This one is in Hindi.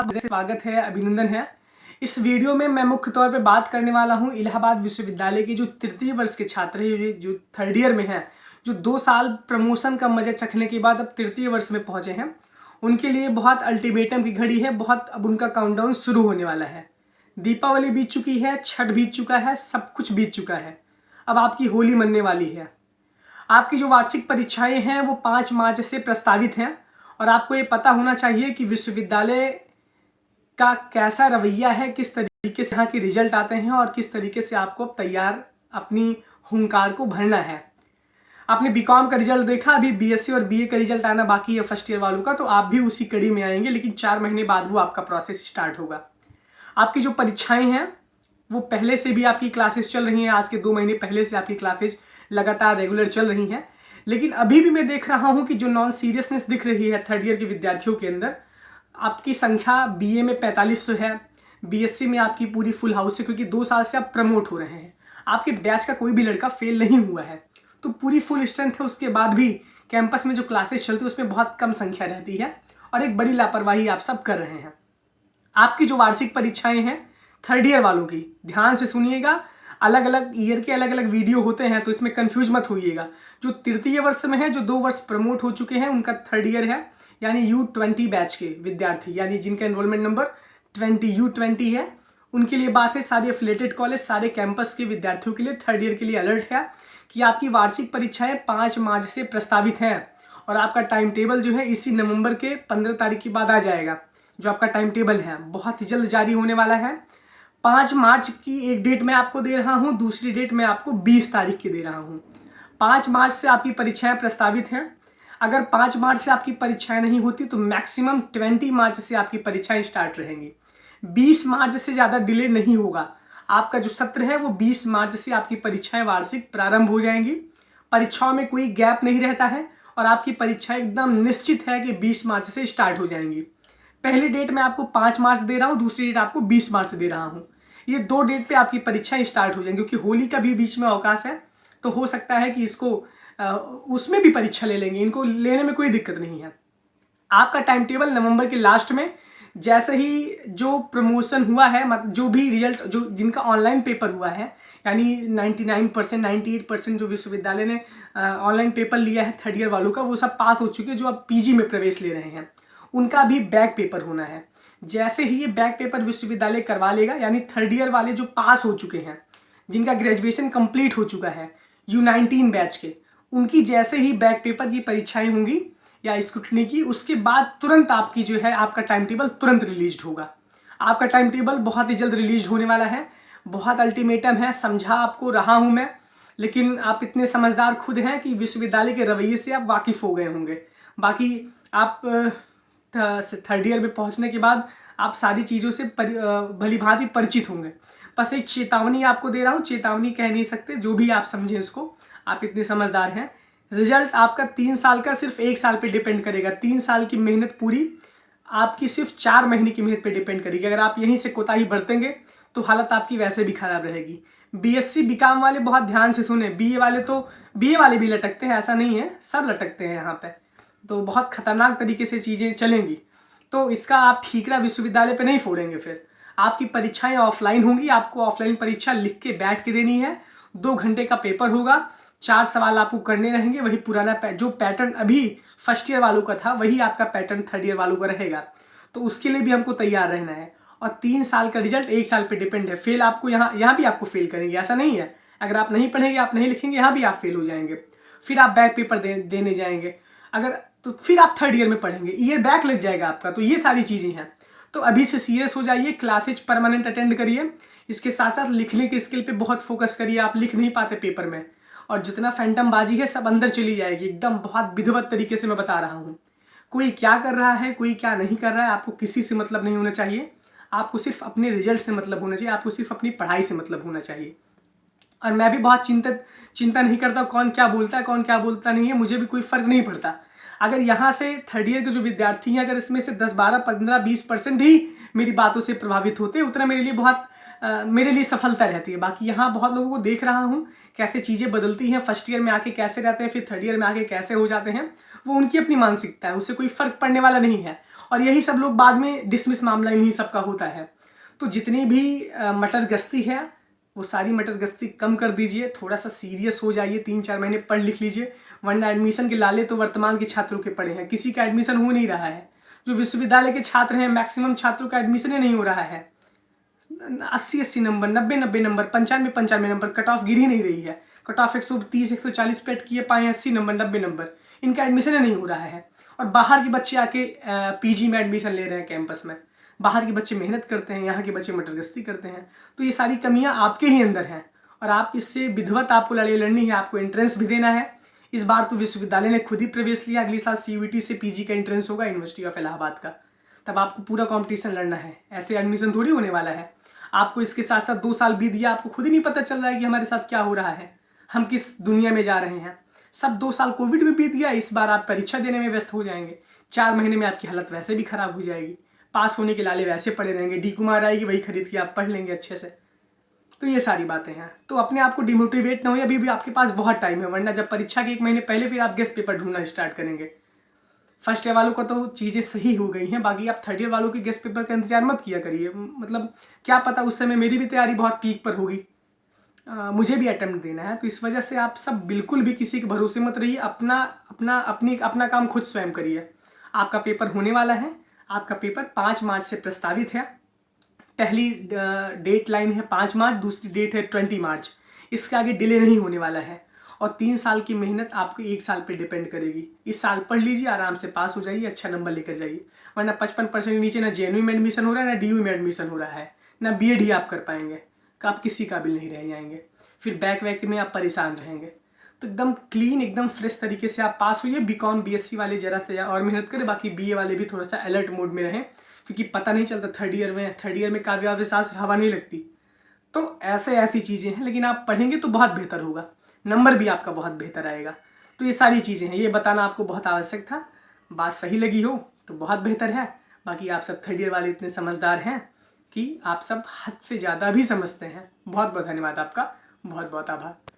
स्वागत है, अभिनंदन है। इस वीडियो में मैं मुख्य तौर पे बात करने वाला हूँ इलाहाबाद विश्वविद्यालय के जो तृतीय वर्ष के छात्र हैं, जो थर्ड ईयर में हैं, जो 2 साल प्रमोशन का मजा चखने के बाद अब तृतीय वर्ष में पहुँचे हैं, उनके लिए बहुत अल्टीमेटम की घड़ी है। बहुत अब उनका काउंटडाउन शुरू होने वाला है। दीपावली बीत चुकी है, छठ बीत चुका है, सब कुछ बीत चुका है। अब आपकी होली मनने वाली है। आपकी जो वार्षिक परीक्षाएं हैं वो 5 मार्च से प्रस्तावित हैं और आपको ये पता होना चाहिए कि विश्वविद्यालय का कैसा रवैया है, किस तरीके से यहाँ के रिजल्ट आते हैं और किस तरीके से आपको तैयार अपनी हुंकार को भरना है। आपने बीकॉम का रिजल्ट देखा, अभी बीएससी और बीए का रिजल्ट आना बाकी है फर्स्ट ईयर वालों का, तो आप भी उसी कड़ी में आएंगे, लेकिन 4 महीने बाद वो आपका प्रोसेस स्टार्ट होगा। आपकी जो परीक्षाएं हैं वो पहले से भी आपकी क्लासेस चल रही हैं, आज के 2 महीने पहले से आपकी क्लासेज लगातार रेगुलर चल रही हैं। लेकिन अभी भी मैं देख रहा हूं कि जो नॉन सीरियसनेस दिख रही है थर्ड ईयर के विद्यार्थियों के अंदर। आपकी संख्या बीए में 4500 है, बीएससी में आपकी पूरी फुल हाउस है, क्योंकि 2 साल से आप प्रमोट हो रहे हैं। आपके बैच का कोई भी लड़का फेल नहीं हुआ है, तो पूरी फुल स्ट्रेंथ है। उसके बाद भी कैंपस में जो क्लासेस चलती है उसमें बहुत कम संख्या रहती है और एक बड़ी लापरवाही आप सब कर रहे हैं। आपकी जो वार्षिक परीक्षाएं हैं थर्ड ईयर वालों की, ध्यान से सुनिएगा। अलग अलग ईयर के अलग अलग वीडियो होते हैं, तो इसमें कंफ्यूज मत होइएगा। जो तृतीय वर्ष में है, जो 2 वर्ष प्रमोट हो चुके हैं, उनका थर्ड ईयर है, यानी U20 बैच के विद्यार्थी, यानी जिनका एनरोलमेंट नंबर U20 है, उनके लिए बात है। सारे एफिलेटेड कॉलेज, सारे कैंपस के विद्यार्थियों के लिए थर्ड ईयर के लिए अलर्ट है कि आपकी वार्षिक परीक्षाएं 5 मार्च से प्रस्तावित हैं और आपका टाइम टेबल जो है इसी नवंबर के 15 तारीख के बाद आ जाएगा। जो आपका टाइम टेबल है बहुत ही जल्द जारी होने वाला है। 5 मार्च की एक डेट मैं आपको दे रहा हूं, दूसरी डेट मैं आपको 20 तारीख की दे रहा हूं। 5 मार्च से आपकी परीक्षाएं प्रस्तावित हैं। अगर 5 मार्च से आपकी परीक्षाएं नहीं होती तो मैक्सिमम 20 मार्च से आपकी परीक्षाएं स्टार्ट रहेंगी। 20 मार्च से ज़्यादा डिले नहीं होगा। आपका जो सत्र है वो 20 मार्च से आपकी परीक्षाएं वार्षिक प्रारंभ हो जाएंगी। परीक्षाओं में कोई गैप नहीं रहता है और आपकी परीक्षाएं एकदम निश्चित है कि 20 मार्च से स्टार्ट हो जाएंगी। पहली डेट मैं आपको 5 मार्च दे रहा हूँ, दूसरी डेट आपको 20 मार्च दे रहा हूँ। ये 2 डेट पे आपकी परीक्षाएं स्टार्ट हो जाएंगी, क्योंकि होली का भी बीच में अवकाश है, तो हो सकता है कि इसको उसमें भी परीक्षा ले लेंगे। इनको लेने में कोई दिक्कत नहीं है। आपका टाइम टेबल नवंबर के लास्ट में, जैसे ही जो प्रमोशन हुआ है, मतलब जो भी रिजल्ट, जो जिनका ऑनलाइन पेपर हुआ है, यानी 99%, 98% जो विश्वविद्यालय ने ऑनलाइन पेपर लिया है थर्ड ईयर वालों का, वो सब पास हो चुके हैं। जो अब पीजी में प्रवेश ले रहे हैं उनका भी बैक पेपर होना है। जैसे ही ये बैक पेपर विश्वविद्यालय करवा लेगा, यानी थर्ड ईयर वाले जो पास हो चुके हैं, जिनका ग्रेजुएशन कंप्लीट हो चुका है U19 बैच के, उनकी जैसे ही बैक पेपर की परीक्षाएं होंगी या स्क्रूटनी की, उसके बाद तुरंत आपकी जो है आपका टाइम टेबल तुरंत रिलीज होगा। आपका टाइम टेबल बहुत ही जल्द रिलीज होने वाला है। बहुत अल्टीमेटम है, समझा आपको रहा हूँ मैं, लेकिन आप इतने समझदार खुद हैं कि विश्वविद्यालय के रवैये से आप वाकिफ़ हो गए होंगे। बाकी आप थर्ड ईयर में पहुंचने के बाद आप सारी चीज़ों से भली भांति परिचित होंगे। बस एक चेतावनी आपको दे रहा हूँ, चेतावनी कह नहीं सकते, जो भी आप समझें इसको, आप इतने समझदार हैं। रिजल्ट आपका 3 साल का सिर्फ 1 साल पे डिपेंड करेगा। 3 साल की मेहनत पूरी आपकी सिर्फ 4 महीने की मेहनत पे डिपेंड करेगी। अगर आप यहीं से कोताही बरतेंगे तो हालत आपकी वैसे भी खराब रहेगी। बीएससी बीकॉम वाले बहुत ध्यान से सुने, बीए वाले भी लटकते हैं, ऐसा नहीं है, सब लटकते हैं यहाँ पे, तो बहुत खतरनाक तरीके से चीज़ें चलेंगी। तो इसका आप ठीकरा विश्वविद्यालय पे नहीं फोड़ेंगे। फिर आपकी परीक्षाएं ऑफलाइन होंगी। आपको ऑफलाइन परीक्षा लिख के बैठ के देनी है। 2 घंटे का पेपर होगा, 4 सवाल आपको करने रहेंगे। वही पुराना जो पैटर्न अभी फर्स्ट ईयर वालों का था, वही आपका पैटर्न थर्ड ईयर वालों का रहेगा। तो उसके लिए भी हमको तैयार रहना है। और 3 साल का रिजल्ट 1 साल पे डिपेंड है। फेल आपको यहाँ भी आपको फेल करेंगे, ऐसा नहीं है। अगर आप नहीं पढ़ेंगे, आप नहीं लिखेंगे, यहाँ भी आप फेल हो जाएंगे। फिर आप बैक पेपर देने जाएंगे, अगर तो फिर आप थर्ड ईयर में पढ़ेंगे, ईयर बैक लग जाएगा आपका। तो ये सारी चीज़ें हैं। तो अभी से सीरियस हो जाइए, क्लासेज परमानेंट अटेंड करिए। इसके साथ साथ लिखने के स्किल पे बहुत फोकस करिए। आप लिख नहीं पाते पेपर में, और जितना फैंटम बाजी है सब अंदर चली जाएगी एकदम। बहुत विधिवत तरीके से मैं बता रहा हूँ। कोई क्या कर रहा है, कोई क्या नहीं कर रहा है, आपको किसी से मतलब नहीं होना चाहिए। आपको सिर्फ अपने रिजल्ट से मतलब होना चाहिए। आपको सिर्फ अपनी पढ़ाई से मतलब होना चाहिए। और मैं भी बहुत चिंता नहीं करता कौन क्या बोलता है, कौन क्या बोलता नहीं है, मुझे भी कोई फ़र्क नहीं पड़ता। अगर यहाँ से थर्ड ईयर के जो विद्यार्थी हैं, अगर इसमें से 10, 12, 15, 20% ही मेरी बातों से प्रभावित होते, उतना मेरे लिए सफलता रहती है। बाकी यहाँ बहुत लोगों को देख रहा हूँ कैसे चीज़ें बदलती हैं, फर्स्ट ईयर में आके कैसे रहते हैं, फिर थर्ड ईयर में आके कैसे हो जाते हैं। वो उनकी अपनी मानसिकता है, उससे कोई फ़र्क पड़ने वाला नहीं है। और यही सब लोग बाद में डिसमिस मामला इन्हीं सबका होता है। तो जितनी भी मटर गश्ती है वो सारी मटर गश्ती कम कर दीजिए, थोड़ा सा सीरियस हो जाइए, 3-4 महीने पढ़ लिख लीजिए, वरना एडमिशन के लाले तो वर्तमान के छात्रों के पड़े हैं, किसी का एडमिशन हो नहीं रहा है। जो विश्वविद्यालय के छात्र हैं मैक्सिमम छात्रों का एडमिशन ही नहीं हो रहा है। 80-80 number, 90-90 number, 95-95 number, cut off गिर ही नहीं रही है। कट ऑफ 130-140 पे किए, पाए 80 नंबर, 90 नंबर, इनका एडमिशन ही नहीं हो रहा है। और बाहर के बच्चे आके पीजी में एडमिशन ले रहे हैं कैंपस में। बाहर के बच्चे मेहनत करते हैं, यहाँ के बच्चे मटरगश्ती करते हैं। तो ये सारी कमियाँ आपके ही अंदर हैं और आप इससे विधिवत आपको लड़ाई लड़नी है। आपको एंट्रेंस भी देना है। इस बार तो विश्वविद्यालय ने खुद ही प्रवेश लिया, अगली साल CUET से पीजी का एंट्रेंस होगा यूनिवर्सिटी ऑफ इलाहाबाद का, तब आपको पूरा कॉम्पिटिशन लड़ना है। ऐसे एडमिशन थोड़ी होने वाला है। आपको इसके साथ साथ 2 साल बीत गया, आपको खुद ही नहीं पता चल रहा है कि हमारे साथ क्या हो रहा है, हम किस दुनिया में जा रहे हैं। सब 2 साल कोविड में बीत गया, इस बार आप परीक्षा देने में व्यस्त हो जाएंगे। 4 महीने में आपकी हालत वैसे भी खराब हो जाएगी, पास होने के लाले वैसे पड़े रहेंगे, डी कुमार आएगी वही खरीद के आप पढ़ लेंगे अच्छे से। तो ये सारी बातें हैं। तो अपने आप को डिमोटिवेट ना हो, अभी भी आपके पास बहुत टाइम है, वरना जब परीक्षा के 1 महीने पहले फिर आप गेस्ट पेपर ढूंढना स्टार्ट करेंगे। फर्स्ट ईयर वालों को तो चीज़ें सही हो गई हैं, बाकी आप थर्ड ईयर वालों के गेस्ट पेपर का इंतजार मत किया करिए। मतलब क्या पता उस समय मेरी भी तैयारी बहुत पीक पर होगी, मुझे भी अटेम्प्ट देना है। तो इस वजह से आप सब बिल्कुल भी किसी के भरोसे मत रहिए, अपना काम खुद स्वयं करिए। आपका पेपर होने वाला है, आपका पेपर 5 मार्च से प्रस्तावित है। पहली डेट लाइन है 5 मार्च, दूसरी डेट है 20 मार्च। इसके आगे डिले नहीं होने वाला है और 3 साल की मेहनत आपको 1 साल पे डिपेंड करेगी। इस साल पढ़ लीजिए, आराम से पास हो जाइए, अच्छा नंबर लेकर जाइए, वरना 55% के नीचे ना JNU में एडमिशन हो रहा है, ना DU में एडमिशन हो रहा है, ना BEd ही आप कर पाएंगे, आप किसी काबिल नहीं रह जाएंगे। फिर बैक वैक में आप परेशान रहेंगे। तो एकदम क्लीन, एकदम फ्रेश तरीके से आप पास होइए। BCom BSc वाले जरा से और मेहनत करें, बाकी BA वाले भी थोड़ा सा अलर्ट मोड में रहें, क्योंकि पता नहीं चलता थर्ड ईयर में काव्याविश्वास हवा नहीं लगती। तो ऐसी चीज़ें हैं, लेकिन आप पढ़ेंगे तो बहुत बेहतर होगा, नंबर भी आपका बहुत बेहतर आएगा। तो ये सारी चीज़ें हैं, ये बताना आपको बहुत आवश्यक था। बात सही लगी हो तो बहुत बेहतर है। बाकी आप सब थर्ड ईयर वाले इतने समझदार हैं कि आप सब हद से ज़्यादा भी समझते हैं। बहुत बहुत धन्यवाद आपका, बहुत बहुत आभार।